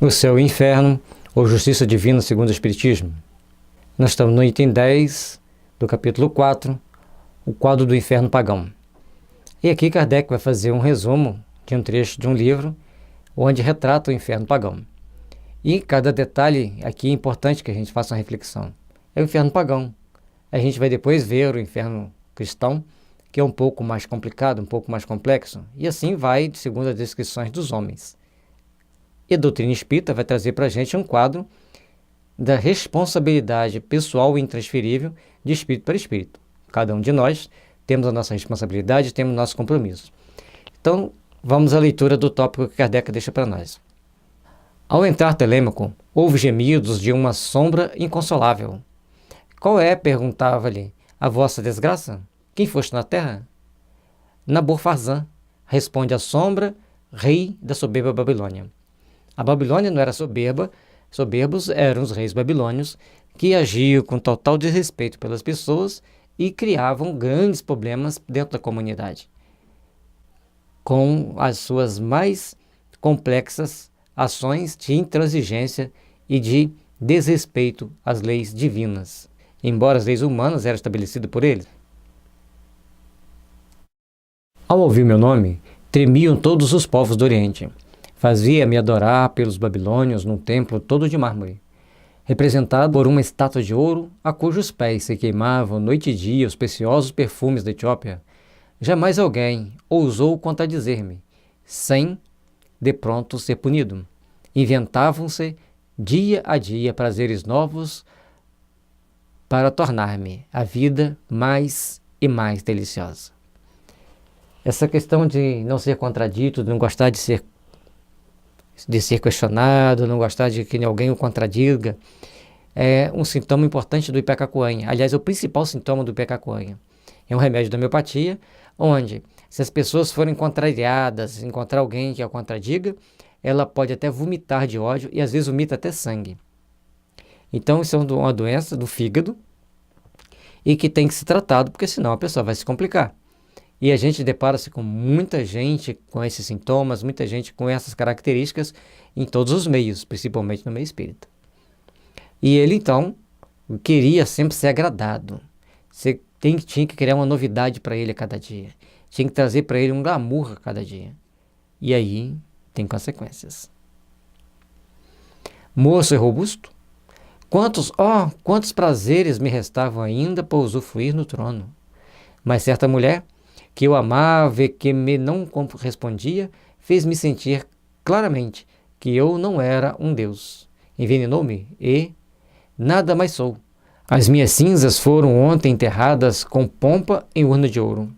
O céu e o inferno, ou justiça divina segundo o Espiritismo. Nós estamos no item 10 do capítulo 4, o quadro do inferno pagão. E aqui Kardec vai fazer um resumo de um trecho de um livro onde retrata o inferno pagão. E cada detalhe aqui é importante que a gente faça uma reflexão. É o inferno pagão. A gente vai depois ver o inferno cristão, que é um pouco mais complicado, um pouco mais complexo, e assim vai segundo as descrições dos homens. E a doutrina espírita vai trazer para a gente um quadro da responsabilidade pessoal e intransferível de espírito para espírito. Cada um de nós temos a nossa responsabilidade, temos o nosso compromisso. Então, vamos à leitura do tópico que Kardec deixa para nós. Ao entrar Telêmaco, houve gemidos de uma sombra inconsolável. Qual é, perguntava-lhe, a vossa desgraça? Quem foste na terra? Nabofarzã, responde a sombra, rei da soberba Babilônia. A Babilônia não era soberba, soberbos eram os reis babilônios que agiam com total desrespeito pelas pessoas e criavam grandes problemas dentro da comunidade, com as suas mais complexas ações de intransigência e de desrespeito às leis divinas, embora as leis humanas eram estabelecidas por eles. Ao ouvir meu nome, tremiam todos os povos do Oriente. Fazia-me adorar pelos babilônios num templo todo de mármore, representado por uma estátua de ouro a cujos pés se queimavam noite e dia os preciosos perfumes da Etiópia. Jamais alguém ousou contradizer-me, sem, de pronto, ser punido. Inventavam-se, dia a dia, prazeres novos para tornar-me a vida mais e mais deliciosa. Essa questão de não ser contradito, de não gostar de ser questionado, não gostar de que alguém o contradiga, é um sintoma importante do ipecacuanha. Aliás, é o principal sintoma do ipecacuanha. É um remédio da homeopatia, onde, se as pessoas forem contrariadas, encontrar alguém que a contradiga, ela pode até vomitar de ódio e às vezes vomita até sangue. Então, isso é uma doença do fígado e que tem que ser tratado, porque senão a pessoa vai se complicar. E a gente depara-se com muita gente com esses sintomas, muita gente com essas características em todos os meios, principalmente no meio espírita. E ele, então, queria sempre ser agradado. Tinha que criar uma novidade para ele a cada dia. Tinha que trazer para ele um glamour a cada dia. E aí tem consequências. Moço e robusto, quantos prazeres me restavam ainda por usufruir no trono. Mas certa mulher, que eu amava e que me não correspondia, fez-me sentir claramente que eu não era um deus. Envenenou-me e nada mais sou. As minhas cinzas foram ontem enterradas com pompa em urna de ouro.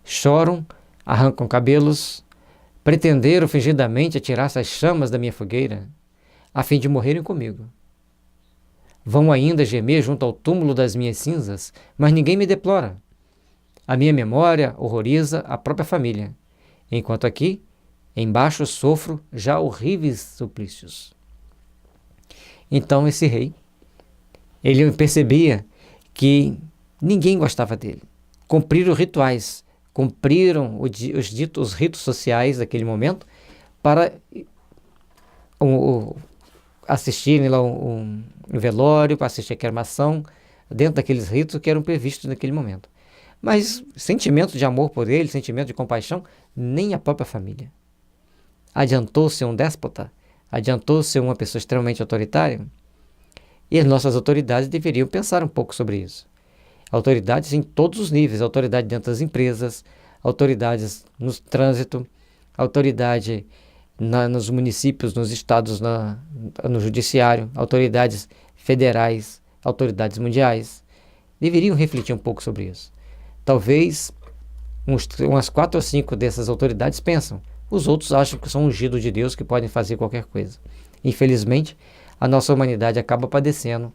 Choram, arrancam cabelos, pretenderam fingidamente atirar-se as chamas da minha fogueira, a fim de morrerem comigo. Vão ainda gemer junto ao túmulo das minhas cinzas, mas ninguém me deplora. A minha memória horroriza a própria família, enquanto aqui, embaixo, sofro já horríveis suplícios. Então esse rei, ele percebia que ninguém gostava dele. Cumpriram rituais, cumpriram os ritos sociais daquele momento para assistirem lá um velório, para assistir a cremação, dentro daqueles ritos que eram previstos naquele momento. Mas sentimento de amor por ele, sentimento de compaixão, nem a própria família. Adiantou ser um déspota? Adiantou ser uma pessoa extremamente autoritária? E as nossas autoridades deveriam pensar um pouco sobre isso. Autoridades em todos os níveis, autoridade dentro das empresas, autoridades no trânsito, autoridade nos municípios, nos estados, no judiciário, autoridades federais, autoridades mundiais. Deveriam refletir um pouco sobre isso. Talvez umas 4 ou 5 dessas autoridades pensam. Os outros acham que são ungidos de Deus, que podem fazer qualquer coisa. Infelizmente, a nossa humanidade acaba padecendo,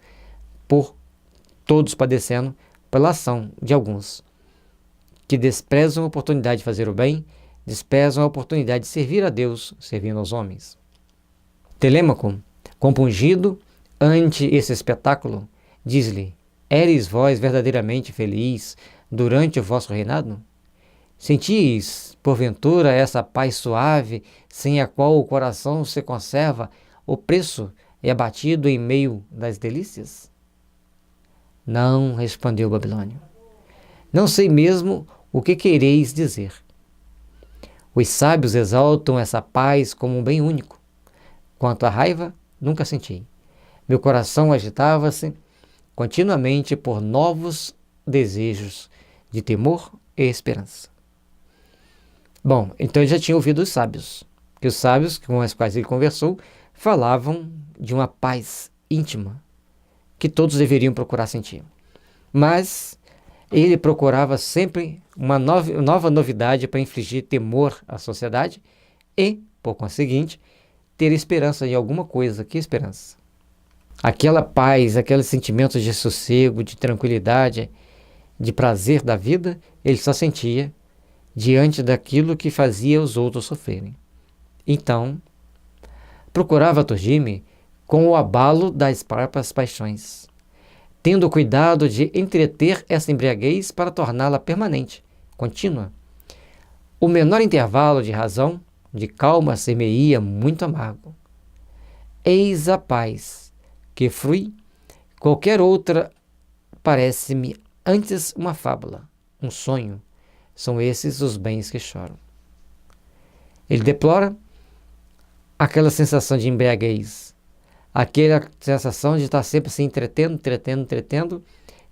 pela ação de alguns, que desprezam a oportunidade de fazer o bem, desprezam a oportunidade de servir a Deus, servindo aos homens. Telêmaco, compungido ante esse espetáculo, diz-lhe: Éreis vós verdadeiramente feliz durante o vosso reinado? Sentis, porventura, essa paz suave, sem a qual o coração se conserva o preço é abatido em meio das delícias? Não, respondeu Babilônio. Não sei mesmo o que quereis dizer. Os sábios exaltam essa paz como um bem único. Quanto à raiva, nunca senti. Meu coração agitava-se continuamente por novos desejos de temor e esperança. Bom, então ele já tinha ouvido os sábios, que os sábios com os quais ele conversou falavam de uma paz íntima que todos deveriam procurar sentir. Mas ele procurava sempre uma nova novidade para infligir temor à sociedade e, por conseguinte, ter esperança em alguma coisa. Que esperança? Aquela paz, aquele sentimento de sossego, de tranquilidade, de prazer da vida, ele só sentia diante daquilo que fazia os outros sofrerem. Então, procurava aturdir-me com o abalo das próprias paixões, tendo cuidado de entreter essa embriaguez para torná-la permanente, contínua. O menor intervalo de razão, de calma, ser-me-ia muito amargo. Eis a paz que frui, qualquer outra parece-me antes uma fábula, um sonho. São esses os bens que choram. Ele deplora aquela sensação de embriaguez, aquela sensação de estar sempre se entretendo,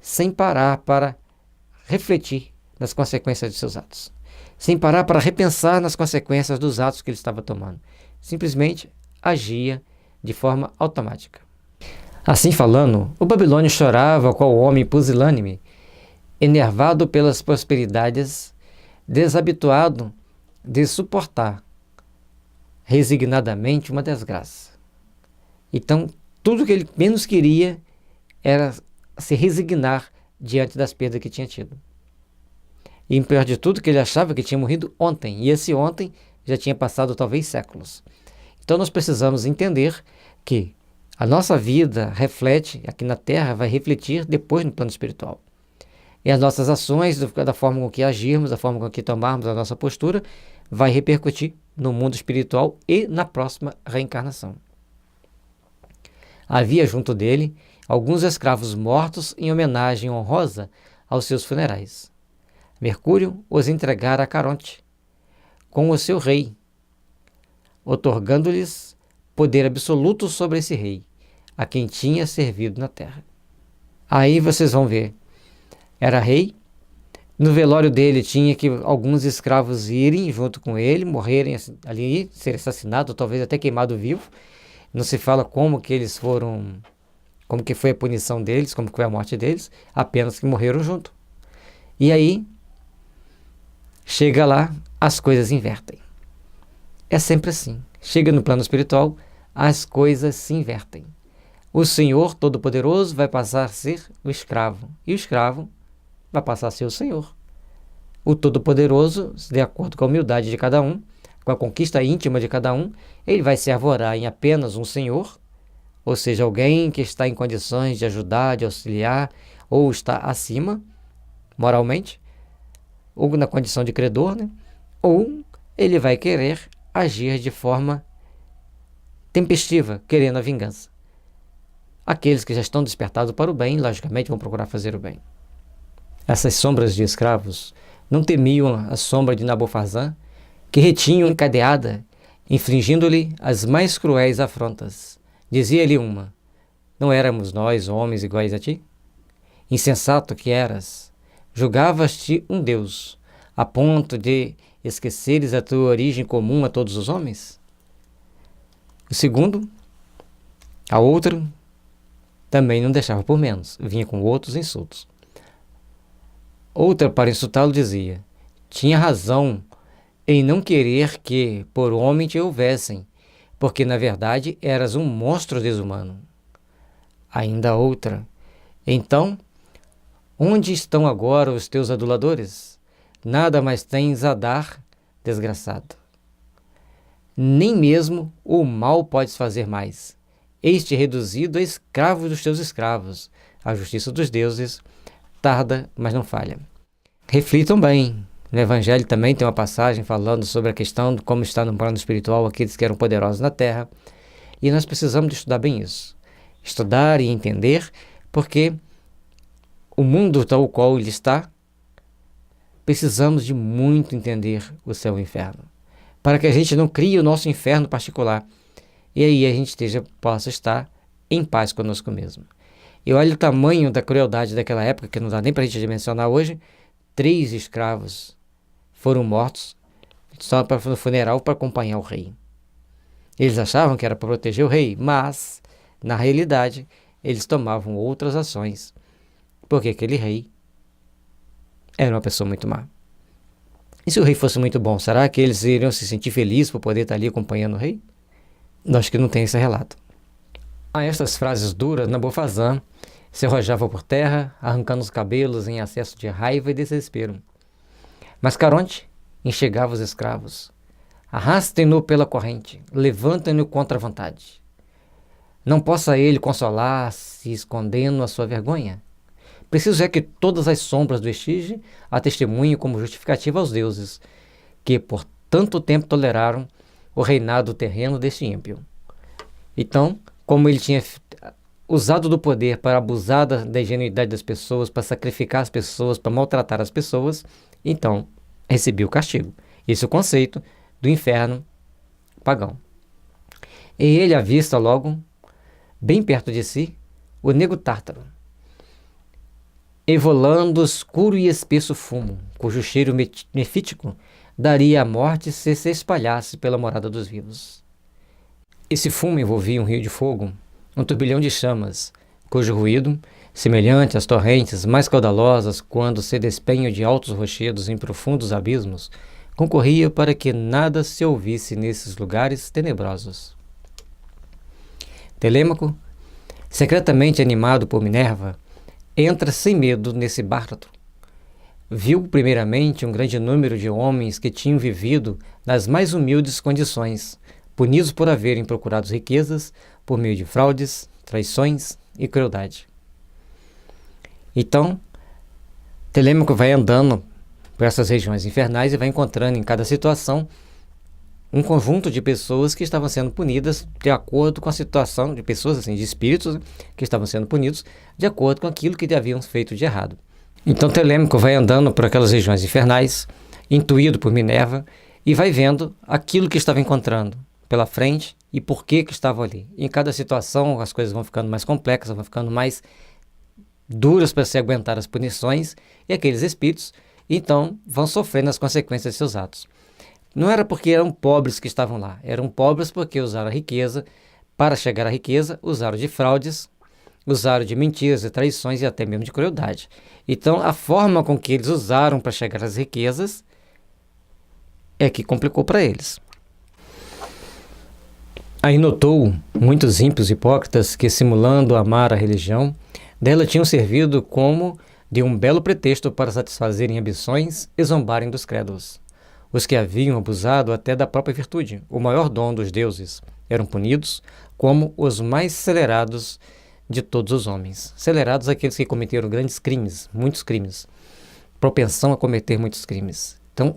sem parar para refletir nas consequências de seus atos, sem parar para repensar nas consequências dos atos que ele estava tomando. Simplesmente agia de forma automática. Assim falando, o Babilônio chorava qual homem pusilânime, enervado pelas prosperidades, desabituado de suportar resignadamente uma desgraça. Então, tudo que ele menos queria era se resignar diante das perdas que tinha tido. E, pior de tudo, que ele achava que tinha morrido ontem, e esse ontem já tinha passado talvez séculos. Então, nós precisamos entender que a nossa vida reflete, aqui na Terra, vai refletir depois no plano espiritual. E as nossas ações, da forma com que agirmos, da forma com que tomarmos a nossa postura, vai repercutir no mundo espiritual e na próxima reencarnação. Havia junto dele alguns escravos mortos em homenagem honrosa aos seus funerais. Mercúrio os entregara a Caronte, com o seu rei, otorgando-lhes poder absoluto sobre esse rei, a quem tinha servido na terra. Aí vocês vão ver, era rei, no velório dele tinha que alguns escravos irem junto com ele, morrerem ali, serem assassinados, ou talvez até queimados vivos. Não se fala como que eles foram, como que foi a punição deles, como que foi a morte deles, apenas que morreram junto. E aí, chega lá, as coisas invertem. É sempre assim. Chega no plano espiritual, as coisas se invertem. O Senhor Todo-Poderoso vai passar a ser o escravo, e o escravo vai passar a ser o Senhor. O Todo-Poderoso, de acordo com a humildade de cada um, com a conquista íntima de cada um, ele vai se arvorar em apenas um Senhor, ou seja, alguém que está em condições de ajudar, de auxiliar, ou está acima, moralmente, ou na condição de credor, né? Ou ele vai querer agir de forma tempestiva, querendo a vingança. Aqueles que já estão despertados para o bem, logicamente, vão procurar fazer o bem. Essas sombras de escravos não temiam a sombra de Nabofarzã, que retinham encadeada, infligindo-lhe as mais cruéis afrontas. Dizia-lhe uma: não éramos nós, homens, iguais a ti? Insensato que eras, julgavas-te um Deus, a ponto de esqueceres a tua origem comum a todos os homens? O segundo, a outra, também não deixava por menos, vinha com outros insultos. Outra, para insultá-lo, dizia: tinha razão em não querer que por homem te houvessem, porque na verdade eras um monstro desumano. Ainda outra: então, onde estão agora os teus aduladores? Nada mais tens a dar, desgraçado. Nem mesmo o mal podes fazer mais. Eis-te reduzido a escravo dos teus escravos. A justiça dos deuses tarda, mas não falha. Reflitam bem. No Evangelho também tem uma passagem falando sobre a questão de como está no plano espiritual aqueles que eram poderosos na terra. E nós precisamos de estudar bem isso. Estudar e entender, porque o mundo tal qual ele está, precisamos de muito entender o céu e o inferno, para que a gente não crie o nosso inferno particular, e aí a gente possa estar em paz conosco mesmo. E olha o tamanho da crueldade daquela época, que não dá nem para a gente dimensionar hoje. 3 escravos foram mortos só para no funeral para acompanhar o rei. Eles achavam que era para proteger o rei, mas, na realidade, eles tomavam outras ações, porque aquele rei era uma pessoa muito má. E se o rei fosse muito bom, será que eles iriam se sentir felizes por poder estar ali acompanhando o rei? Acho que não tem esse relato. A estas frases duras, Nabofazã se arrojava por terra, arrancando os cabelos em acesso de raiva e desespero. Mas Caronte enxergava os escravos. Arrastem-no pela corrente, levantem-no contra a vontade. Não possa ele consolar-se escondendo a sua vergonha. Preciso é que todas as sombras do estige a testemunhem como justificativa aos deuses, que por tanto tempo toleraram o reinado terreno deste ímpio. Então, como ele tinha usado do poder para abusar da ingenuidade das pessoas, para sacrificar as pessoas, para maltratar as pessoas, então recebeu o castigo. Esse é o conceito do inferno pagão. E ele avista logo, bem perto de si, o negro tártaro, evolando escuro e espesso fumo, cujo cheiro mefítico daria a morte se espalhasse pela morada dos vivos. Esse fumo envolvia um rio de fogo, um turbilhão de chamas, cujo ruído, semelhante às torrentes mais caudalosas quando se despenham de altos rochedos em profundos abismos, concorria para que nada se ouvisse nesses lugares tenebrosos. Telêmaco, secretamente animado por Minerva, entra sem medo nesse bártaro. Viu primeiramente um grande número de homens que tinham vivido nas mais humildes condições, punidos por haverem procurado riquezas por meio de fraudes, traições e crueldade. Então, Telêmaco vai andando por essas regiões infernais e vai encontrando em cada situação um conjunto de pessoas que estavam sendo punidas de acordo com a situação, de pessoas assim, de espíritos que estavam sendo punidos de acordo com aquilo que haviam feito de errado. Então Telêmaco vai andando por aquelas regiões infernais, intuído por Minerva, e vai vendo aquilo que estava encontrando pela frente e por que estavam ali. Em cada situação as coisas vão ficando mais complexas, vão ficando mais duras para se aguentar as punições, e aqueles espíritos então vão sofrendo as consequências de seus atos. Não era porque eram pobres que estavam lá, eram pobres porque usaram a riqueza, para chegar à riqueza, usaram de fraudes, usaram de mentiras e traições e até mesmo de crueldade. Então a forma com que eles usaram para chegar às riquezas é que complicou para eles. Aí notou muitos ímpios hipócritas que, simulando amar a religião, dela tinham servido como de um belo pretexto para satisfazerem ambições e zombarem dos crédulos. Os que haviam abusado até da própria virtude, o maior dom dos deuses, eram punidos como os mais acelerados de todos os homens. Acelerados aqueles que cometeram grandes crimes, muitos crimes, propensão a cometer muitos crimes. Então,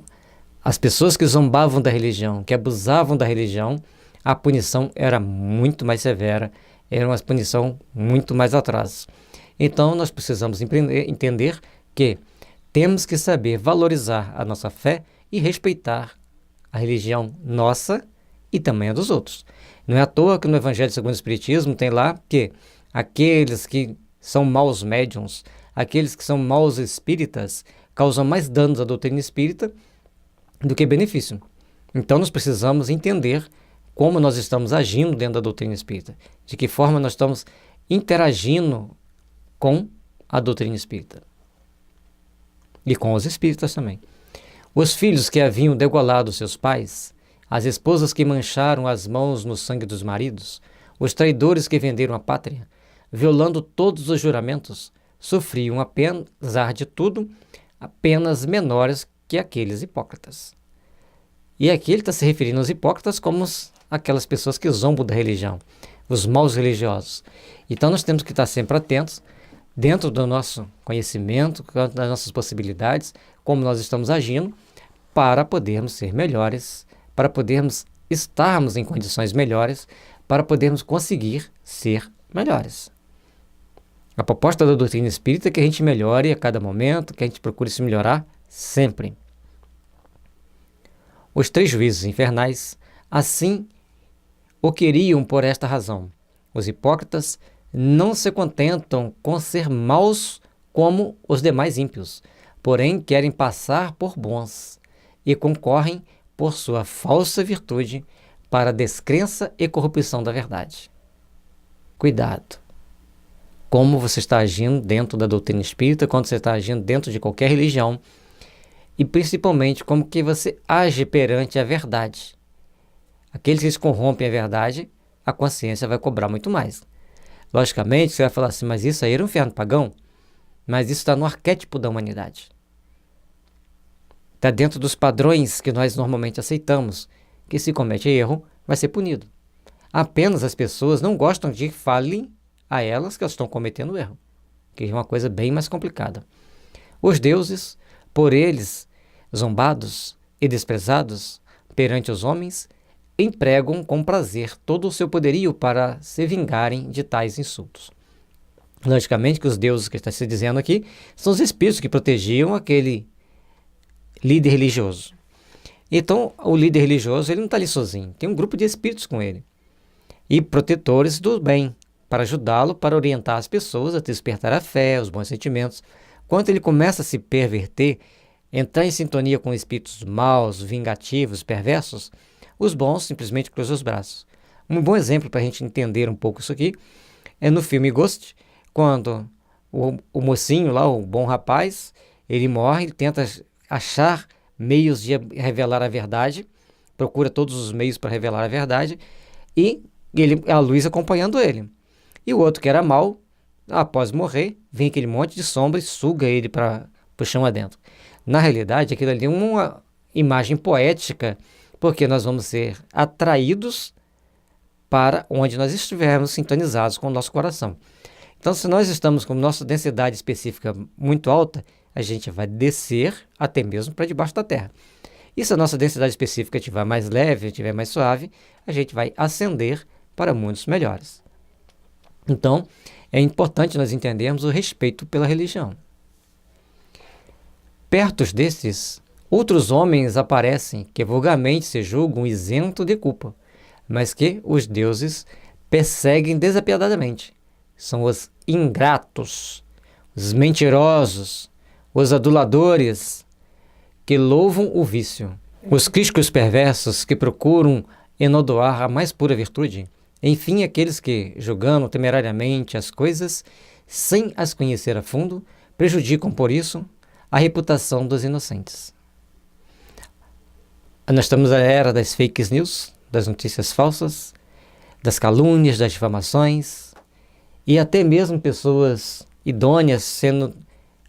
as pessoas que zombavam da religião, que abusavam da religião, a punição era muito mais severa, era uma punição muito mais atrás. Então, nós precisamos entender que temos que saber valorizar a nossa fé e respeitar a religião nossa e também a dos outros. Não é à toa que no Evangelho segundo o Espiritismo tem lá que aqueles que são maus médiuns, aqueles que são maus espíritas, causam mais danos à doutrina espírita do que benefício. Então, nós precisamos entender como nós estamos agindo dentro da doutrina espírita, de que forma nós estamos interagindo com a doutrina espírita e com os espíritas também. Os filhos que haviam degolado seus pais, as esposas que mancharam as mãos no sangue dos maridos, os traidores que venderam a pátria, violando todos os juramentos, sofriam, apesar de tudo, penas menores que aqueles hipócritas. E aqui ele está se referindo aos hipócritas como aquelas pessoas que zombam da religião, os maus religiosos. Então nós temos que estar sempre atentos, dentro do nosso conhecimento, das nossas possibilidades, como nós estamos agindo, para podermos ser melhores, para podermos estarmos em condições melhores, para podermos conseguir ser melhores. A proposta da doutrina espírita é que a gente melhore a cada momento, que a gente procure se melhorar sempre. Os 3 juízes infernais assim o queriam por esta razão. Os hipócritas não se contentam com ser maus como os demais ímpios, porém querem passar por bons e concorrem por sua falsa virtude para a descrença e corrupção da verdade. Cuidado! Como você está agindo dentro da doutrina espírita, quando você está agindo dentro de qualquer religião, e principalmente como que você age perante a verdade. Aqueles que se corrompem a verdade, a consciência vai cobrar muito mais. Logicamente, você vai falar assim, mas isso aí era um inferno pagão? Mas isso está no arquétipo da humanidade. Está dentro dos padrões que nós normalmente aceitamos, que se comete erro, vai ser punido. Apenas as pessoas não gostam de que falem a elas que elas estão cometendo erro, que é uma coisa bem mais complicada. Os deuses, por eles zombados e desprezados perante os homens, empregam com prazer todo o seu poderio para se vingarem de tais insultos. Logicamente que os deuses que está se dizendo aqui são os espíritos que protegiam aquele líder religioso. Então, o líder religioso ele não está ali sozinho, tem um grupo de espíritos com ele. E protetores do bem, para ajudá-lo, para orientar as pessoas a despertar a fé, os bons sentimentos. Quando ele começa a se perverter, entrar em sintonia com espíritos maus, vingativos, perversos, os bons simplesmente cruzam os braços. Um bom exemplo para a gente entender um pouco isso aqui é no filme Ghost, quando o mocinho lá, o bom rapaz, ele morre, ele tenta achar meios de revelar a verdade, procura todos os meios para revelar a verdade, e a luz acompanhando ele. E o outro que era mau, após morrer, vem aquele monte de sombra e suga ele para o chão adentro. Na realidade, aquilo ali é uma imagem poética, porque nós vamos ser atraídos para onde nós estivermos sintonizados com o nosso coração. Então, se nós estamos com nossa densidade específica muito alta, a gente vai descer até mesmo para debaixo da terra. E se a nossa densidade específica estiver mais leve, estiver mais suave, a gente vai ascender para mundos melhores. Então, é importante nós entendermos o respeito pela religião. Perto destes, outros homens aparecem que vulgarmente se julgam isentos de culpa, mas que os deuses perseguem desapiedadamente. São os ingratos, os mentirosos, os aduladores, que louvam o vício. Os críticos perversos que procuram enodoar a mais pura virtude. Enfim, aqueles que, julgando temerariamente as coisas, sem as conhecer a fundo, prejudicam por isso a reputação dos inocentes. Nós estamos na era das fake news, das notícias falsas, das calúnias, das difamações, e até mesmo pessoas idôneas sendo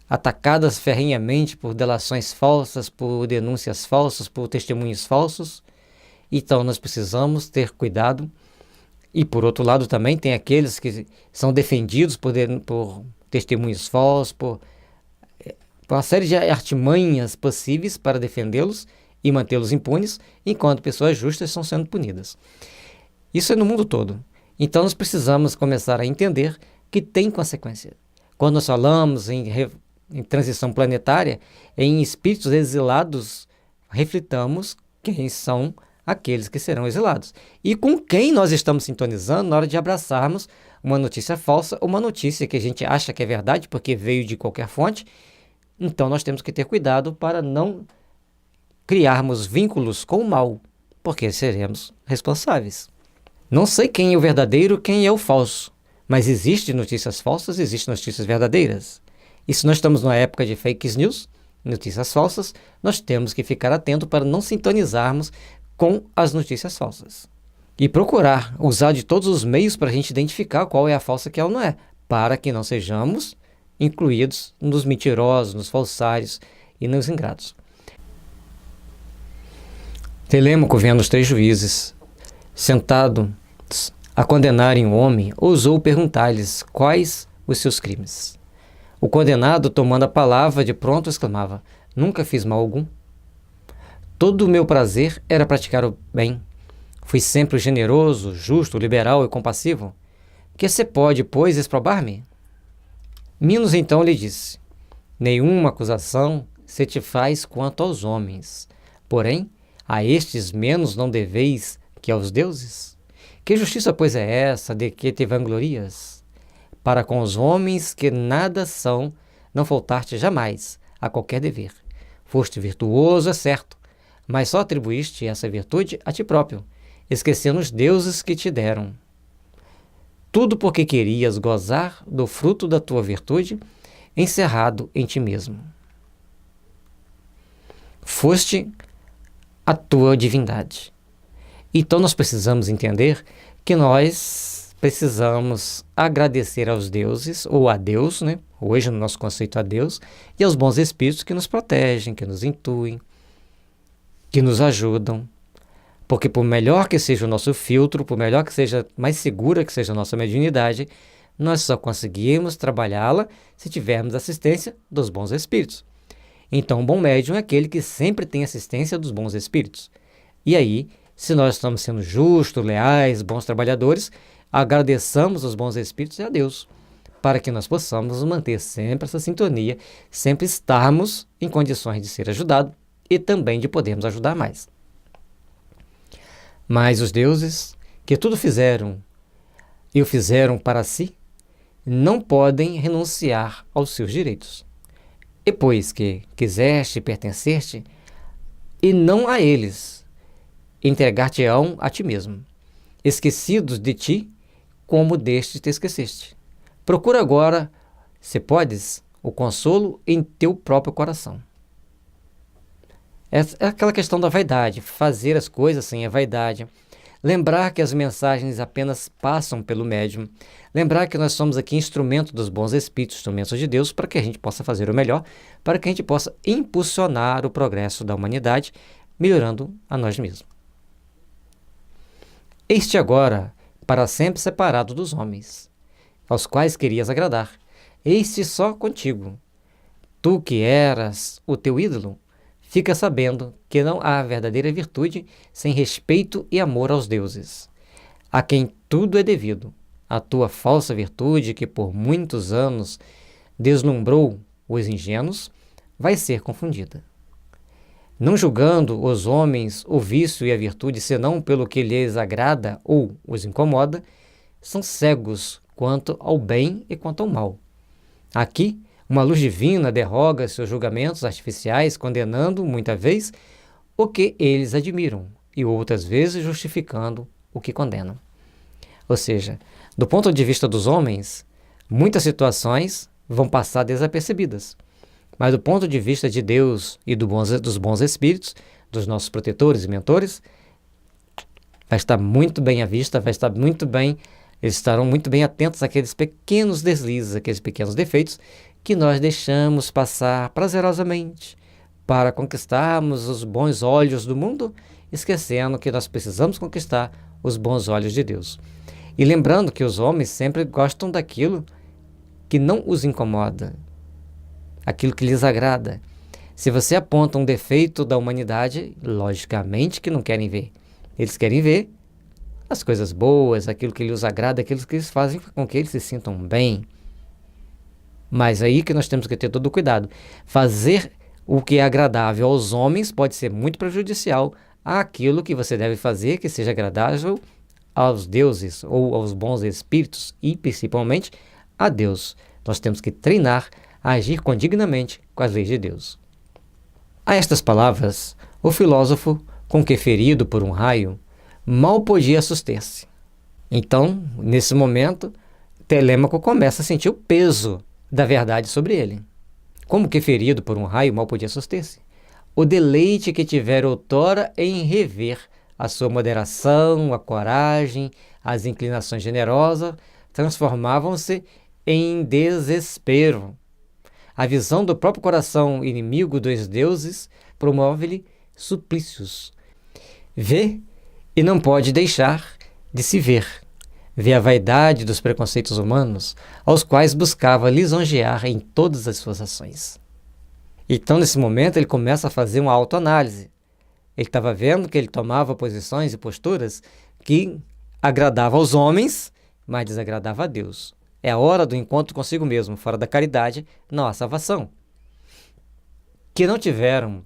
atacadas ferrenhamente por delações falsas, por denúncias falsas, por testemunhos falsos. Então nós precisamos ter cuidado. E por outro lado também tem aqueles que são defendidos por testemunhos falsos, por uma série de artimanhas possíveis para defendê-los e mantê-los impunes, enquanto pessoas justas estão sendo punidas. Isso é no mundo todo. Então nós precisamos começar a entender que tem consequência. Quando nós falamos em transição planetária, em espíritos exilados, reflitamos quem são aqueles que serão exilados. E com quem nós estamos sintonizando na hora de abraçarmos uma notícia falsa, uma notícia que a gente acha que é verdade porque veio de qualquer fonte. Então nós temos que ter cuidado para não criarmos vínculos com o mal, porque seremos responsáveis. Não sei quem é o verdadeiro, quem é o falso, mas existem notícias falsas, existem notícias verdadeiras. E se nós estamos numa época de fake news, notícias falsas, nós temos que ficar atento para não sintonizarmos com as notícias falsas. E procurar usar de todos os meios para a gente identificar qual é a falsa e qual não é, para que não sejamos incluídos nos mentirosos, nos falsários e nos ingratos. Telêmaco, vendo os 3 juízes, sentados a condenarem o homem, ousou perguntar-lhes quais os seus crimes. O condenado, tomando a palavra, de pronto exclamava: nunca fiz mal algum. Todo o meu prazer era praticar o bem. Fui sempre generoso, justo, liberal e compassivo. Que se pode, pois, exprobar-me? Minos então lhe disse: nenhuma acusação se te faz quanto aos homens. Porém, a estes menos não deveis que aos deuses? Que justiça, pois, é essa de que te vanglorias? Para com os homens que nada são, não faltar-te jamais a qualquer dever. Foste virtuoso, é certo, mas só atribuíste essa virtude a ti próprio, esquecendo os deuses que te deram. Tudo porque querias gozar do fruto da tua virtude, encerrado em ti mesmo. Foste a tua divindade. Então nós precisamos entender que nós precisamos agradecer aos deuses, ou a Deus, né? Hoje no nosso conceito a Deus, e aos bons espíritos que nos protegem, que nos intuem, que nos ajudam. Porque por melhor que seja o nosso filtro, por melhor que seja, mais segura que seja a nossa mediunidade, nós só conseguimos trabalhá-la se tivermos assistência dos bons espíritos. Então, um bom médium é aquele que sempre tem assistência dos bons espíritos. E aí, se nós estamos sendo justos, leais, bons trabalhadores, agradeçamos os bons espíritos e a Deus, para que nós possamos manter sempre essa sintonia, sempre estarmos em condições de ser ajudados e também de podermos ajudar mais. Mas os deuses, que tudo fizeram e o fizeram para si, não podem renunciar aos seus direitos. E pois que quiseste pertencer-te, e não a eles, entregar-te-ão a ti mesmo, esquecidos de ti, como deste te esqueceste. Procura agora, se podes, o consolo em teu próprio coração. É aquela questão da vaidade, fazer as coisas sem a vaidade. Lembrar que as mensagens apenas passam pelo médium. Lembrar que nós somos aqui instrumento dos bons espíritos, instrumentos de Deus, para que a gente possa fazer o melhor, para que a gente possa impulsionar o progresso da humanidade, melhorando a nós mesmos. Este agora, para sempre separado dos homens, aos quais querias agradar, este só contigo. Tu que eras o teu ídolo, fica sabendo que não há verdadeira virtude sem respeito e amor aos deuses, a quem tudo é devido. A tua falsa virtude, que por muitos anos deslumbrou os ingênuos, vai ser confundida. Não julgando os homens o vício e a virtude senão pelo que lhes agrada ou os incomoda, são cegos quanto ao bem e quanto ao mal. Aqui, uma luz divina derroga seus julgamentos artificiais, condenando, muita vez, o que eles admiram e outras vezes justificando o que condenam. Ou seja, do ponto de vista dos homens, muitas situações vão passar desapercebidas. Mas do ponto de vista de Deus e dos bons espíritos, dos nossos protetores e mentores, vai estar muito bem à vista, eles estarão muito bem atentos àqueles pequenos deslizes, àqueles pequenos defeitos que nós deixamos passar prazerosamente para conquistarmos os bons olhos do mundo, esquecendo que nós precisamos conquistar os bons olhos de Deus. E lembrando que os homens sempre gostam daquilo que não os incomoda, aquilo que lhes agrada. Se você aponta um defeito da humanidade, logicamente que não querem ver. Eles querem ver as coisas boas, aquilo que lhes agrada, aquilo que eles fazem com que eles se sintam bem. Mas aí que nós temos que ter todo o cuidado. Fazer o que é agradável aos homens pode ser muito prejudicial àquilo que você deve fazer que seja agradável aos deuses ou aos bons espíritos e principalmente a Deus. Nós temos que treinar a agir condignamente com as leis de Deus. A estas palavras, o filósofo, com que ferido por um raio, mal podia suster-se. Então, nesse momento, Telêmaco começa a sentir o peso da verdade sobre ele. Como que ferido por um raio, mal podia suster-se. O deleite que tivera outrora em rever a sua moderação, a coragem, as inclinações generosas, transformavam-se em desespero. A visão do próprio coração inimigo dos deuses promove-lhe suplícios. Vê e não pode deixar de se ver. Vê a vaidade dos preconceitos humanos, aos quais buscava lisonjear em todas as suas ações. Então, nesse momento, ele começa a fazer uma autoanálise. Ele estava vendo que ele tomava posições e posturas que agradavam aos homens, mas desagradava a Deus. É a hora do encontro consigo mesmo. Fora da caridade, não há salvação. Que não tiveram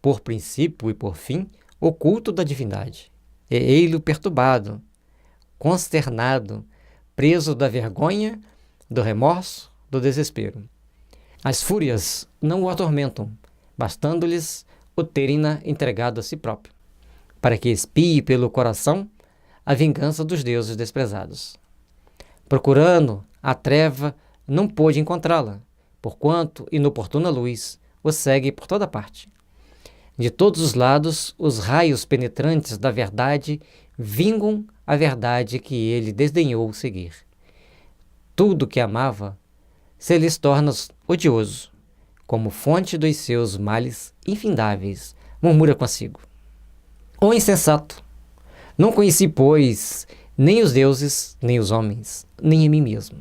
por princípio e por fim o culto da divindade. Ei-lo perturbado, consternado, preso da vergonha, do remorso, do desespero. As fúrias não o atormentam, bastando-lhes o terem-na entregado a si próprio, para que espie pelo coração a vingança dos deuses desprezados. Procurando a treva, não pôde encontrá-la, porquanto inoportuna luz o segue por toda parte. De todos os lados, os raios penetrantes da verdade vingam a verdade que ele desdenhou seguir. Tudo que amava se lhes torna odioso, como fonte dos seus males infindáveis, murmura consigo. Ó insensato! Não conheci, pois, nem os deuses, nem os homens, nem a mim mesmo,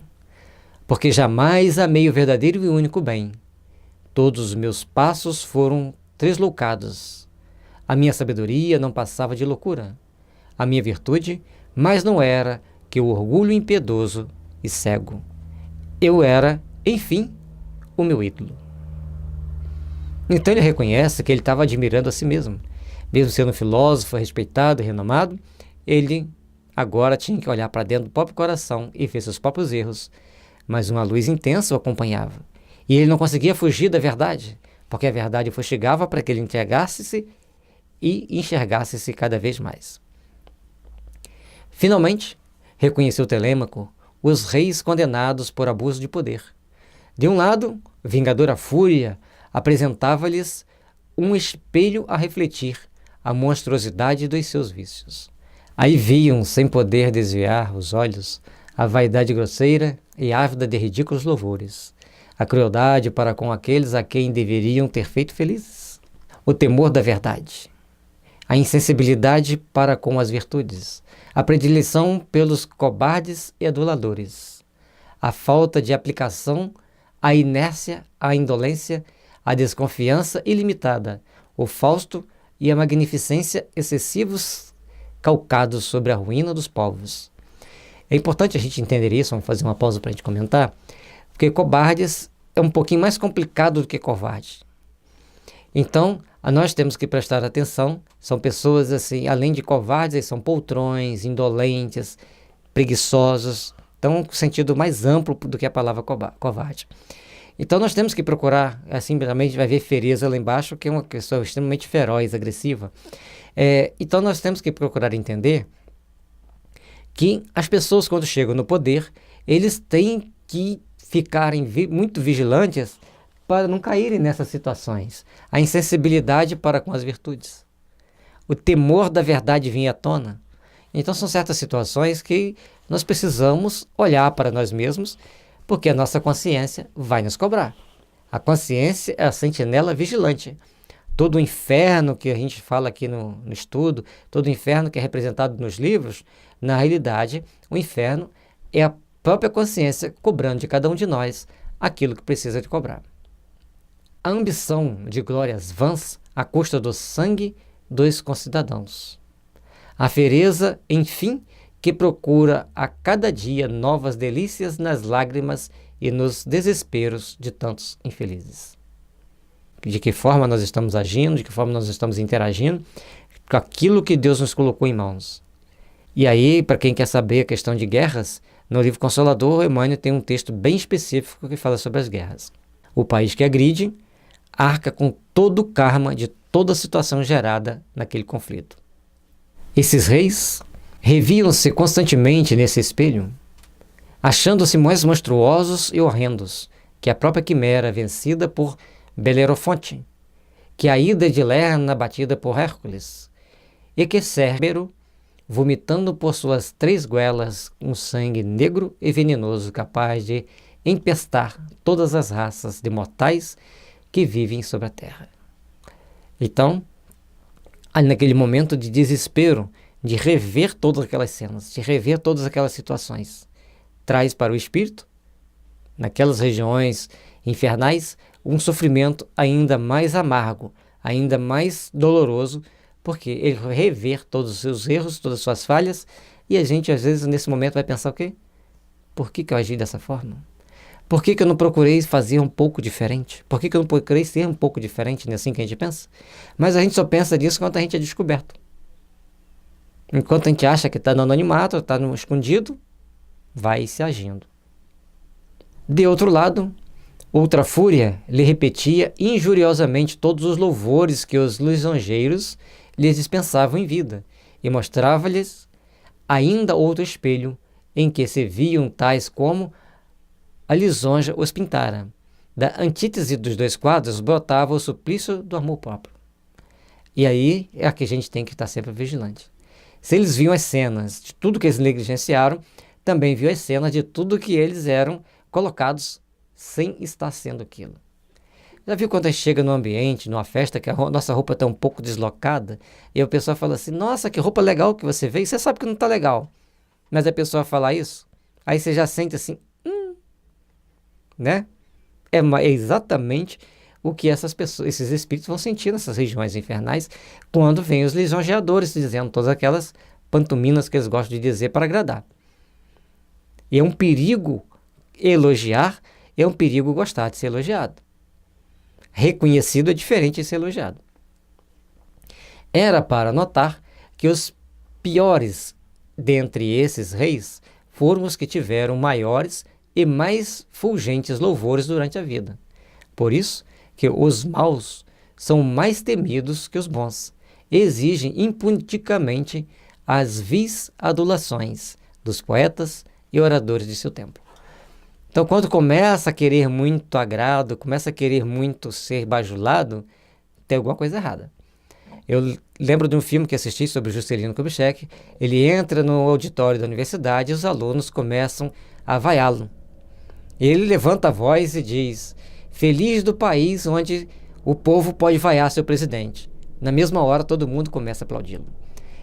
porque jamais amei o verdadeiro e único bem. Todos os meus passos foram tresloucados. A minha sabedoria não passava de loucura. A minha virtude mais não era que o orgulho impiedoso e cego. Eu era, enfim, o meu ídolo. Então ele reconhece que ele estava admirando a si mesmo. Mesmo sendo um filósofo respeitado e renomado, ele agora tinha que olhar para dentro do próprio coração e ver seus próprios erros. Mas uma luz intensa o acompanhava. E ele não conseguia fugir da verdade, porque a verdade o fustigava para que ele entregasse-se e enxergasse-se cada vez mais. Finalmente, reconheceu Telêmaco os reis condenados por abuso de poder. De um lado, vingadora fúria apresentava-lhes um espelho a refletir a monstruosidade dos seus vícios. Aí viam, sem poder desviar os olhos, a vaidade grosseira e ávida de ridículos louvores, a crueldade para com aqueles a quem deveriam ter feito felizes, o temor da verdade, a insensibilidade para com as virtudes, a predileção pelos cobardes e aduladores, a falta de aplicação, a inércia, a indolência, a desconfiança ilimitada, o fausto e a magnificência excessivos calcados sobre a ruína dos povos. É importante a gente entender isso, vamos fazer uma pausa para a gente comentar, porque cobardes é um pouquinho mais complicado do que covarde. Então, nós temos que prestar atenção, são pessoas assim, além de covardes, eles são poltrões, indolentes, preguiçosos, então um sentido mais amplo do que a palavra covarde. Então nós temos que procurar, assim, realmente vai ver Fereza lá embaixo, que é uma pessoa extremamente feroz, agressiva. Então nós temos que procurar entender que as pessoas, quando chegam no poder, eles têm que ficarem muito vigilantes para não caírem nessas situações. A insensibilidade para com as virtudes. O temor da verdade vinha à tona. Então são certas situações que nós precisamos olhar para nós mesmos, porque a nossa consciência vai nos cobrar. A consciência é a sentinela vigilante. Todo o inferno que a gente fala aqui no estudo, todo o inferno que é representado nos livros, na realidade, o inferno é a própria consciência cobrando de cada um de nós aquilo que precisa de cobrar. A ambição de glórias vãs à custa do sangue dos concidadãos. A fereza, enfim, que procura a cada dia novas delícias nas lágrimas e nos desesperos de tantos infelizes. De que forma nós estamos agindo, de que forma nós estamos interagindo com aquilo que Deus nos colocou em mãos. E aí, para quem quer saber a questão de guerras, no livro Consolador, Emmanuel tem um texto bem específico que fala sobre as guerras. O país que agride arca com todo o karma de toda a situação gerada naquele conflito. Esses reis reviam-se constantemente nesse espelho, achando-se mais monstruosos e horrendos que a própria quimera vencida por Belerofonte, que a ida de Lerna batida por Hércules, e que Cérbero, vomitando por suas 3 goelas um sangue negro e venenoso capaz de empestar todas as raças de mortais que vivem sobre a terra. Então, naquele momento de desespero, de rever todas aquelas cenas, de rever todas aquelas situações, traz para o espírito, naquelas regiões infernais, um sofrimento ainda mais amargo, ainda mais doloroso, Porque ele vai rever todos os seus erros, todas as suas falhas, e a gente, às vezes, nesse momento vai pensar o quê? Por que eu agi dessa forma? Por que eu não procurei fazer um pouco diferente? Por que eu não procurei ser um pouco diferente? Não é assim que a gente pensa? Mas a gente só pensa nisso quando a gente é descoberto. Enquanto a gente acha que está no anonimato, está no escondido, vai se agindo. De outro lado, outra fúria lhe repetia injuriosamente todos os louvores que os lisonjeiros lhes dispensavam em vida, e mostrava-lhes ainda outro espelho em que se viam tais como a lisonja os pintara. Da antítese dos dois quadros brotava o suplício do amor próprio. E aí é a que a gente tem que estar sempre vigilante. Se eles viam as cenas de tudo que eles negligenciaram, também viu as cenas de tudo que eles eram colocados sem estar sendo aquilo. Já viu quando a gente chega num ambiente, numa festa, que a nossa roupa está um pouco deslocada, e a pessoa fala assim, nossa, que roupa legal que você veio, você sabe que não está legal. Mas a pessoa fala isso, aí você já sente assim, né? É exatamente o que essas pessoas, esses espíritos vão sentir nessas regiões infernais, quando vêm os lisonjeadores dizendo todas aquelas pantominas que eles gostam de dizer para agradar. E é um perigo elogiar, é um perigo gostar de ser elogiado. Reconhecido é diferente de ser elogiado. Era para notar que os piores dentre esses reis foram os que tiveram maiores e mais fulgentes louvores durante a vida. Por isso que os maus são mais temidos que os bons, e exigem impunicamente as vis adulações dos poetas e oradores de seu tempo. Então, quando começa a querer muito agrado, começa a querer muito ser bajulado, tem alguma coisa errada. Eu lembro de um filme que assisti sobre Juscelino Kubitschek. Ele entra no auditório da universidade e os alunos começam a vaiá-lo. Ele levanta a voz e diz, feliz do país onde o povo pode vaiar seu presidente. Na mesma hora, todo mundo começa a aplaudi-lo.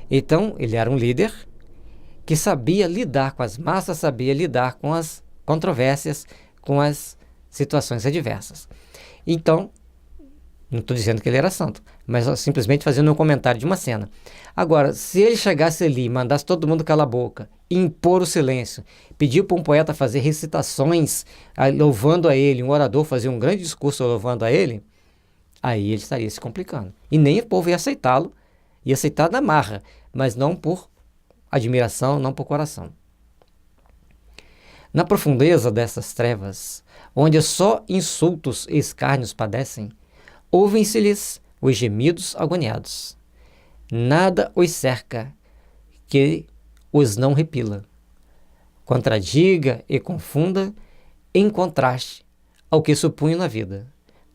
Então, ele era um líder que sabia lidar com as massas, sabia lidar com as controvérsias, com as situações adversas. Então, não estou dizendo que ele era santo, mas simplesmente fazendo um comentário de uma cena. Agora, se ele chegasse ali, mandasse todo mundo calar a boca, impor o silêncio, pediu para um poeta fazer recitações louvando a ele, um orador fazer um grande discurso louvando a ele, aí ele estaria se complicando. E nem o povo ia aceitá-lo, ia aceitar na marra, mas não por admiração, não por coração. Na profundeza dessas trevas, onde só insultos e escárnios padecem, ouvem-se-lhes os gemidos agoniados. Nada os cerca que os não repila, contradiga e confunda em contraste ao que supunham na vida,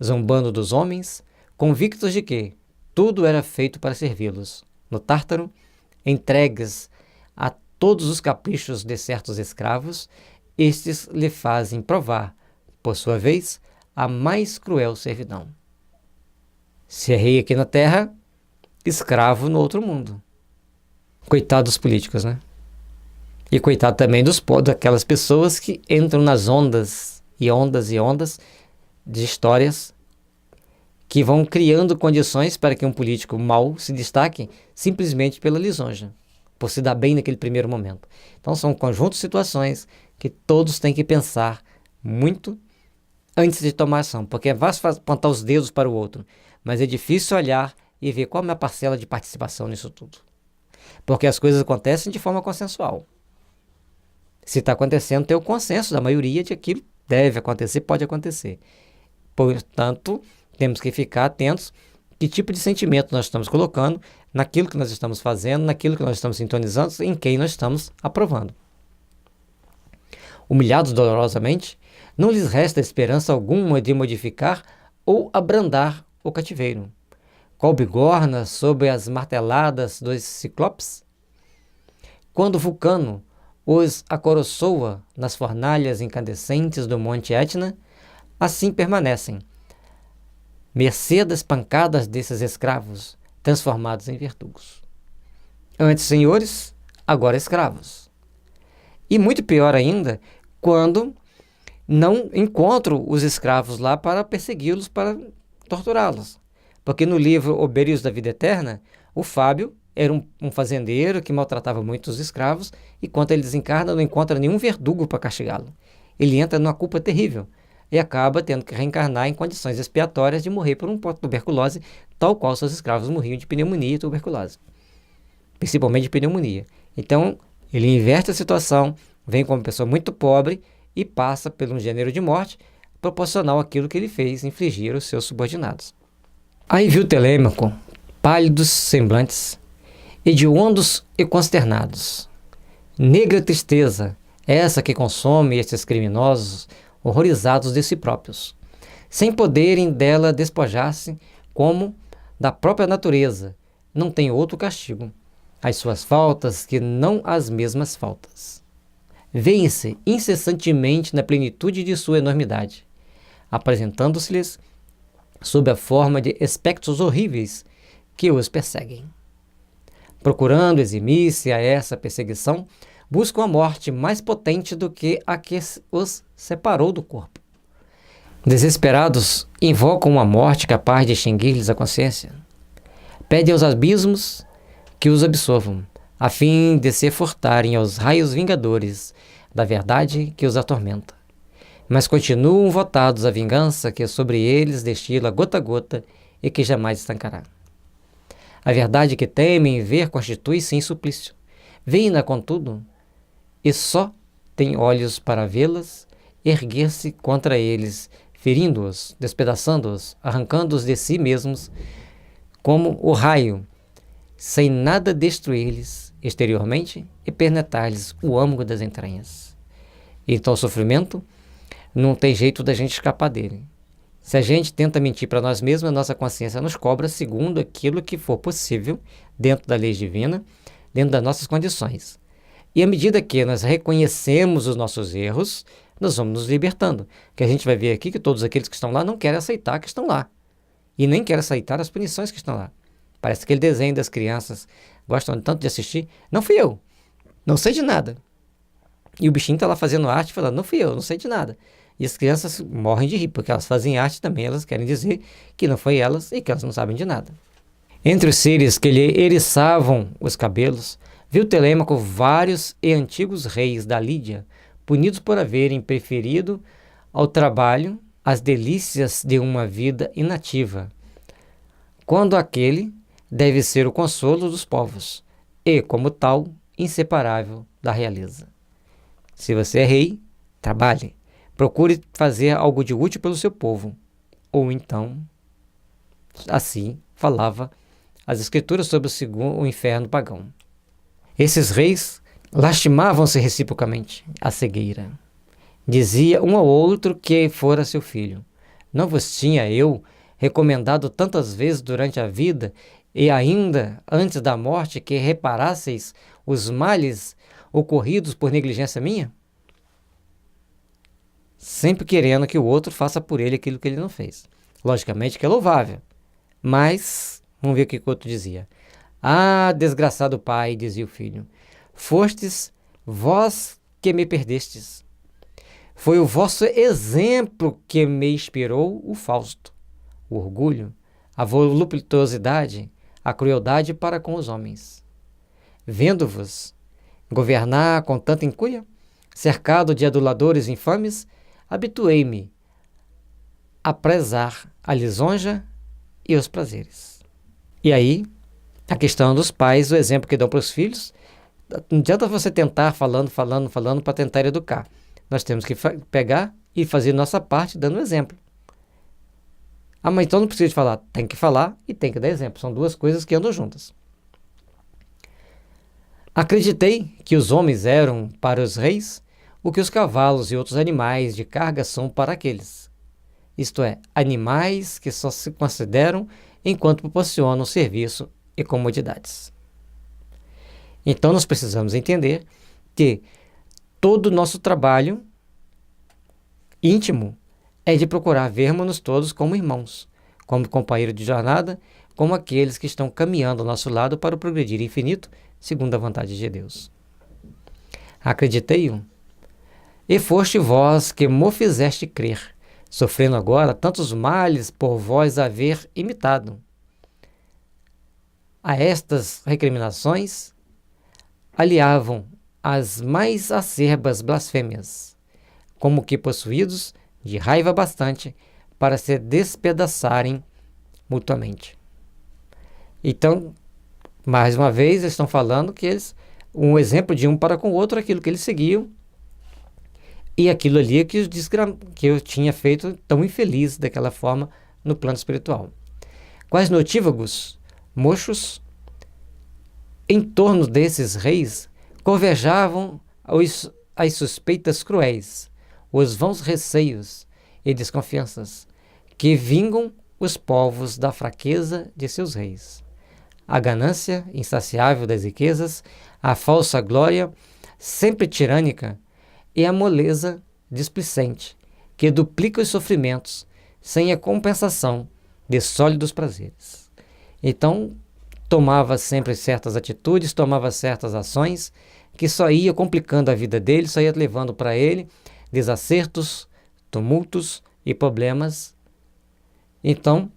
zombando dos homens, convictos de que tudo era feito para servi-los. No Tártaro, entregues a todos os caprichos de certos escravos, estes lhe fazem provar, por sua vez, a mais cruel servidão. Se é rei aqui na terra, escravo no outro mundo. Coitado dos políticos, né? E coitado também daquelas pessoas que entram nas ondas e ondas e ondas de histórias que vão criando condições para que um político mau se destaque simplesmente pela lisonja, por se dar bem naquele primeiro momento. Então são um conjunto de situações que todos têm que pensar muito antes de tomar ação, porque é fácil apontar os dedos para o outro, mas é difícil olhar e ver qual é a minha parcela de participação nisso tudo. Porque as coisas acontecem de forma consensual. Se está acontecendo, tem o consenso da maioria de que aquilo deve acontecer, pode acontecer. Portanto, temos que ficar atentos que tipo de sentimento nós estamos colocando naquilo que nós estamos fazendo, naquilo que nós estamos sintonizando, em quem nós estamos aprovando. Humilhados dolorosamente, não lhes resta esperança alguma de modificar ou abrandar o cativeiro. Qual bigorna sob as marteladas dos ciclopes? Quando Vulcano os acoroçoa nas fornalhas incandescentes do Monte Etna, assim permanecem, mercê das pancadas desses escravos, transformados em verdugos. Antes senhores, agora escravos. E muito pior ainda, quando não encontro os escravos lá para persegui-los, para torturá-los. Porque no livro Obreiros da Vida Eterna, O Fábio era um fazendeiro que maltratava muito os escravos e quando ele desencarna não encontra nenhum verdugo para castigá-lo. Ele entra numa culpa terrível e acaba tendo que reencarnar em condições expiatórias de morrer por tuberculose, tal qual seus escravos morriam de pneumonia e tuberculose, principalmente de pneumonia. Então, ele inverte a situação, vem como uma pessoa muito pobre e passa por um gênero de morte proporcional àquilo que ele fez, infligir aos seus subordinados. Aí viu Telêmaco, pálidos semblantes, hediondos e consternados. Negra tristeza, essa que consome estes criminosos, horrorizados de si próprios, sem poderem dela despojar-se, como da própria natureza, não tem outro castigo, as suas faltas que não as mesmas faltas. Vêem-se incessantemente na plenitude de sua enormidade, apresentando-se-lhes sob a forma de espectros horríveis que os perseguem. Procurando eximir-se a essa perseguição, buscam a morte mais potente do que a que os separou do corpo. Desesperados, invocam uma morte capaz de extinguir-lhes a consciência. Pedem aos abismos que os absorvam, a fim de se furtarem aos raios vingadores da verdade que os atormenta. Mas continuam votados à vingança que sobre eles destila gota a gota e que jamais estancará. A verdade que temem ver constitui-se em suplício. Veem-na, contudo, e só têm olhos para vê-las erguer-se contra eles, ferindo-os, despedaçando-os, arrancando-os de si mesmos, como o raio, sem nada destruir-lhes exteriormente e penetrar-lhes o âmago das entranhas. Então o sofrimento não tem jeito da gente escapar dele. Se a gente tenta mentir para nós mesmos, a nossa consciência nos cobra segundo aquilo que for possível, dentro da lei divina, dentro das nossas condições. E à medida que nós reconhecemos os nossos erros, nós vamos nos libertando. Que a gente vai ver aqui que todos aqueles que estão lá não querem aceitar que estão lá. E nem querem aceitar as punições que estão lá. Parece aquele desenho das crianças gostam tanto de assistir. Não fui eu. Não sei de nada. E o bichinho está lá fazendo arte falando, não fui eu, não sei de nada. E as crianças morrem de rir, porque elas fazem arte também, elas querem dizer que não foi elas e que elas não sabem de nada. Entre os seres que lhe eriçavam os cabelos, viu Telêmaco vários e antigos reis da Lídia, punidos por haverem preferido ao trabalho as delícias de uma vida inativa, quando aquele deve ser o consolo dos povos e, como tal, inseparável da realeza. Se você é rei, trabalhe. Procure fazer algo de útil pelo seu povo. Ou então, assim falava as escrituras sobre o inferno pagão. Esses reis lastimavam-se reciprocamente a cegueira. Dizia um ao outro que fora seu filho. Não vos tinha eu recomendado tantas vezes durante a vida e ainda antes da morte que reparasseis os males ocorridos por negligência minha? Sempre querendo que o outro faça por ele aquilo que ele não fez. Logicamente que é louvável. Mas, vamos ver o que o outro dizia. Ah, desgraçado pai, dizia o filho, fostes vós que me perdestes. Foi o vosso exemplo que me inspirou o Fausto, o orgulho, a voluptuosidade, a crueldade para com os homens. Vendo-vos governar com tanta incúria, cercado de aduladores infames, habituei-me a prezar a lisonja e os prazeres. E aí, a questão dos pais, o exemplo que dão para os filhos, não adianta você tentar falando para tentar educar. Nós temos que pegar e fazer nossa parte dando exemplo. Ah, mas então não precisa de falar. Tem que falar e tem que dar exemplo. São duas coisas que andam juntas. Acreditei que os homens eram para os reis o que os cavalos e outros animais de carga são para aqueles. Isto é, animais que só se consideram enquanto proporcionam serviço e comodidades. Então nós precisamos entender que todo o nosso trabalho íntimo é de procurar vermos-nos todos como irmãos, como companheiros de jornada, como aqueles que estão caminhando ao nosso lado para o progredir infinito, segundo a vontade de Deus. Acreditei-o, e foste vós que mo fizeste crer, sofrendo agora tantos males por vós haver imitado. A estas recriminações aliavam as mais acerbas blasfêmias, como que possuídos de raiva bastante para se despedaçarem mutuamente. Então, mais uma vez, eles estão falando que um exemplo de um para com o outro, aquilo que eles seguiam, e aquilo ali que eu tinha feito tão infeliz daquela forma no plano espiritual. Quais notívagos mochos em torno desses reis converjavam as suspeitas cruéis, os vãos receios e desconfianças que vingam os povos da fraqueza de seus reis. A ganância insaciável das riquezas, a falsa glória sempre tirânica e a moleza displicente que duplica os sofrimentos sem a compensação de sólidos prazeres. Então, tomava sempre certas atitudes, tomava certas ações que só ia complicando a vida dele, só ia levando para ele desacertos, tumultos e problemas. Então,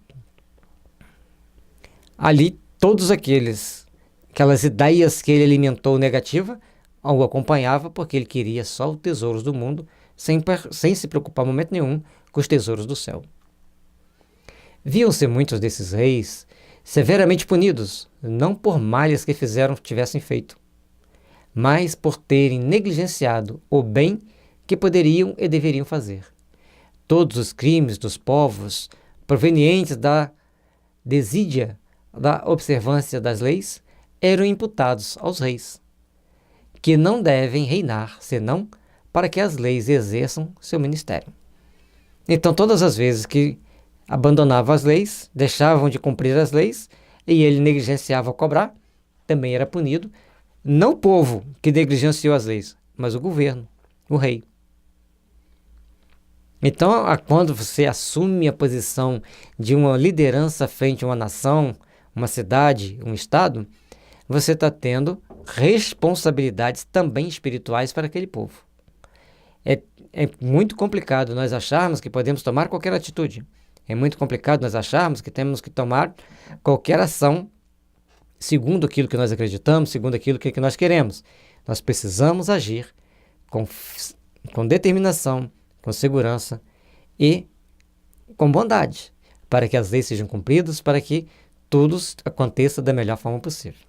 ali todos aquelas ideias que ele alimentou negativa, o acompanhava porque ele queria só os tesouros do mundo, sem se preocupar em momento nenhum com os tesouros do céu. Viam-se muitos desses reis severamente punidos, não por males que tivessem feito, mas por terem negligenciado o bem que poderiam e deveriam fazer. Todos os crimes dos povos provenientes da desídia da observância das leis eram imputados aos reis, que não devem reinar senão para que as leis exerçam seu ministério. Então, todas as vezes que abandonavam as leis, deixavam de cumprir as leis, e ele negligenciava cobrar, também era punido, não o povo que negligenciou as leis, mas o governo, o rei. Então, quando você assume a posição de uma liderança frente a uma nação, uma cidade, um estado, você está tendo responsabilidades também espirituais para aquele povo. É muito complicado nós acharmos que podemos tomar qualquer atitude. É muito complicado nós acharmos que temos que tomar qualquer ação segundo aquilo que nós acreditamos, segundo aquilo que nós queremos. Nós precisamos agir com determinação, com segurança e com bondade, para que as leis sejam cumpridas, para que tudo aconteça da melhor forma possível.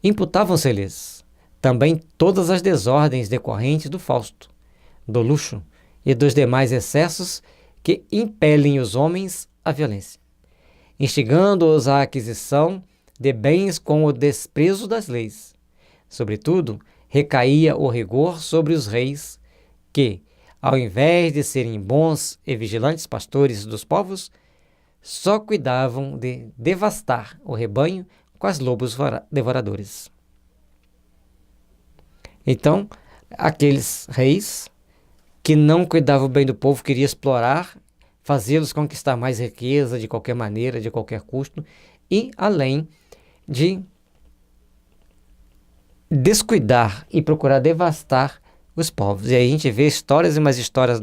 Imputavam-se-lhes também todas as desordens decorrentes do fausto, do luxo e dos demais excessos que impelem os homens à violência, instigando-os à aquisição de bens com o desprezo das leis. Sobretudo, recaía o rigor sobre os reis que, ao invés de serem bons e vigilantes pastores dos povos, só cuidavam de devastar o rebanho com as lobos devoradores. Então, aqueles reis que não cuidavam bem do povo, queriam explorar, fazê-los conquistar mais riqueza de qualquer maneira, de qualquer custo, e além de descuidar e procurar devastar os povos. E aí a gente vê histórias e mais histórias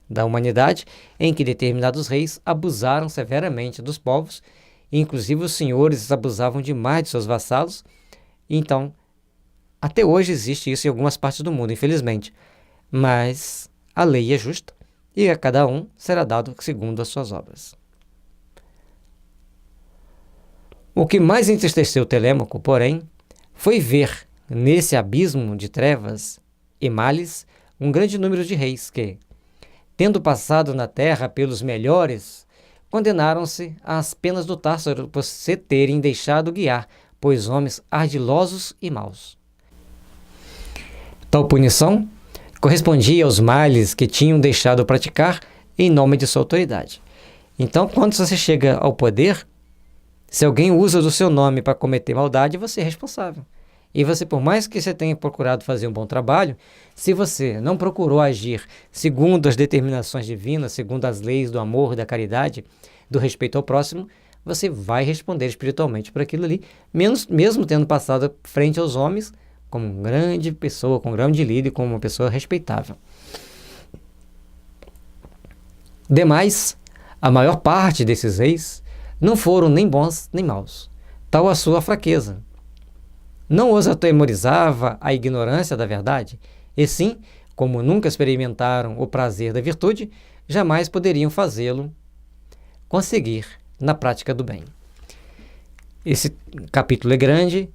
da humanidade em que determinados reis abusaram severamente dos povos, e inclusive os senhores abusavam demais de seus vassalos. Então, até hoje existe isso em algumas partes do mundo, infelizmente. Mas a lei é justa e a cada um será dado segundo as suas obras. O que mais entristeceu Telêmaco, porém, foi ver nesse abismo de trevas e males um grande número de reis que, tendo passado na terra pelos melhores, condenaram-se às penas do Tártaro por se terem deixado guiar por homens ardilosos e maus. Tal punição correspondia aos males que tinham deixado praticar em nome de sua autoridade. Então, quando você chega ao poder, se alguém usa do seu nome para cometer maldade, você é responsável. E você, por mais que você tenha procurado fazer um bom trabalho, se você não procurou agir segundo as determinações divinas, segundo as leis do amor, da caridade, do respeito ao próximo, você vai responder espiritualmente por aquilo ali, mesmo tendo passado frente aos homens como uma grande pessoa, como um grande líder, como uma pessoa respeitável. Demais, a maior parte desses reis não foram nem bons nem maus, tal a sua fraqueza. Não os atemorizava a ignorância da verdade, e sim, como nunca experimentaram o prazer da virtude, jamais poderiam fazê-lo conseguir na prática do bem. Esse capítulo é grande,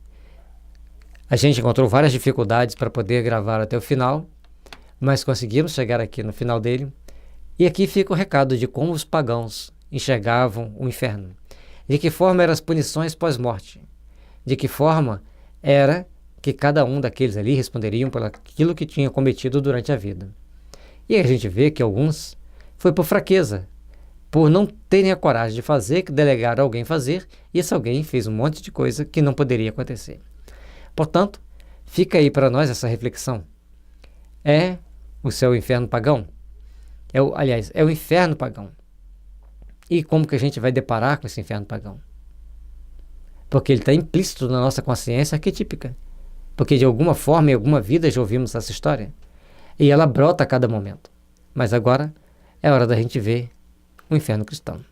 a gente encontrou várias dificuldades para poder gravar até o final, mas conseguimos chegar aqui no final dele. E aqui fica o recado de como os pagãos enxergavam o inferno, de que forma eram as punições pós-morte, de que forma era que cada um daqueles ali responderiam por aquilo que tinha cometido durante a vida. E a gente vê que alguns foi por fraqueza, por não terem a coragem de fazer, que delegaram a alguém fazer, e esse alguém fez um monte de coisa que não poderia acontecer. Portanto, fica aí para nós essa reflexão. É o céu e o inferno pagão? É o inferno pagão. E como que a gente vai deparar com esse inferno pagão? Porque ele está implícito na nossa consciência arquetípica. Porque de alguma forma, em alguma vida, já ouvimos essa história. E ela brota a cada momento. Mas agora é hora da gente ver o inferno cristão.